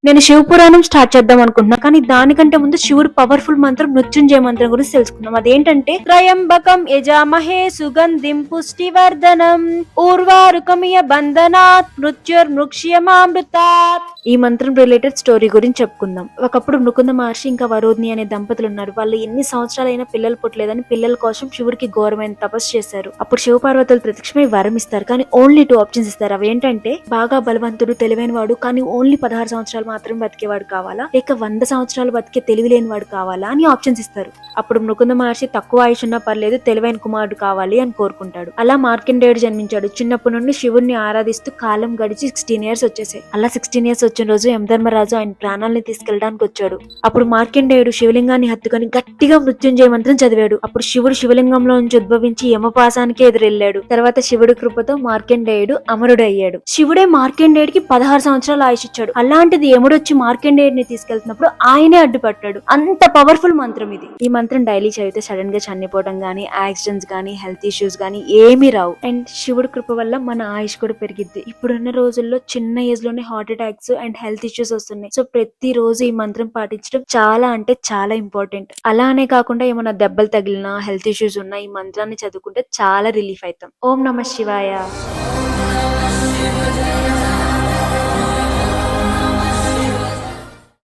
నేను శివపురాణం స్టార్ట్ చేద్దాం అనుకుంటున్నా, కానీ దానికంటే ముందు శివుడు పవర్ఫుల్ మంత్రం మృత్యుంజయ మంత్రం గురించి తెలుసుకుందాం. అదేంటంటే త్రయంబకం యజామహే సుగంధిం పుష్టివర్ధనం ఊర్వారుకమియ బంధనాత్ మృత్యుర్ముక్ష్యమామృతాత్. ఈ మంత్రం రిలేటెడ్ స్టోరీ గురించి చెప్పుకుందాం. ఒకప్పుడు ముకుంద మహర్షి ఇంకా వరోధిని అనే దంపతులు ఉన్నారు. వాళ్ళు ఎన్ని సంవత్సరాలైనా పిల్లలు పుట్టలేదని పిల్లల కోసం శివుడికి ఘోరమైన తపస్సు చేశారు. అప్పుడు శివపార్వతులు ప్రత్యక్షమై వరం ఇస్తారు, కానీ ఓన్లీ 2 ఆప్షన్స్ ఇస్తారు. అవి ఏంటంటే బాగా బలవంతుడు, తెలివైన వాడు, కానీ ఓన్లీ 16 సంవత్సరాలు మాత్రం బతికేవాడు కావాలా, లేక 100 సంవత్సరాలు బతికే తెలివి లేని వాడు కావాలా అని ఆప్షన్స్ ఇస్తారు. అప్పుడు ముకుంద మహర్షి తక్కువ ఆయుష్ ఉన్నా పర్లేదు, తెలివైన కుమారుడు కావాలి అని కోరుకుంటాడు. అలా మార్కండేయుడు జన్మించాడు. చిన్నప్పటి నుండి శివుడిని ఆరాధిస్తూ కాలం గడిచి 16 ఇయర్స్ వచ్చేసాయి. అలా 16 ఇయర్స్ వచ్చిన రోజు యమధర్మరాజు ఆయన ప్రాణాలని తీసుకెళ్ళడానికి వచ్చాడు. అప్పుడు మార్కండేయుడు శివలింగాన్ని హత్తుకొని గట్టిగా మృత్యుంజయ మంత్రం చదివాడు. అప్పుడు శివుడు శివలింగంలో నుంచి ఉద్భవించి యమపాసానికి ఎదురెళ్లాడు. తర్వాత శివుడి కృపతో మార్కండేయుడు అమరుడు అయ్యాడు. శివుడే మార్కండేయుడికి 16 సంవత్సరాలు ఆయుష్ ఇచ్చాడు. అలాంటిది యముడొచ్చి మార్కండేయుడిని తీసుకెళ్తున్నప్పుడు ఆయనే అడ్డుపట్టాడు. అంత పవర్ఫుల్ మంత్రం ఇది. ఈ మంత్రం డైలీ చదివితే సడన్ గా చనిపోవడం గానీ, యాక్సిడెంట్స్ గానీ, హెల్త్ ఇష్యూస్ గానీ ఏమీ రావు. అండ్ శివుడి కృప వల్ల మన ఆయుష్ కూడా పెరిగిద్ది. ఇప్పుడున్న రోజుల్లో చిన్న ఏజ్ లోనే heart attacks and health issues వస్తున్నాయి. సో ప్రతి రోజు ఈ మంత్రం పాటించడం చాలా అంటే చాలా ఇంపార్టెంట్. అలానే కాకుండా ఏమైనా దెబ్బలు తగిలినా, హెల్త్ ఇష్యూస్ ఉన్నా ఈ మంత్రాన్ని చదువుకుంటే చాలా రిలీఫ్ అవుతాం. ఓం నమః శివాయ.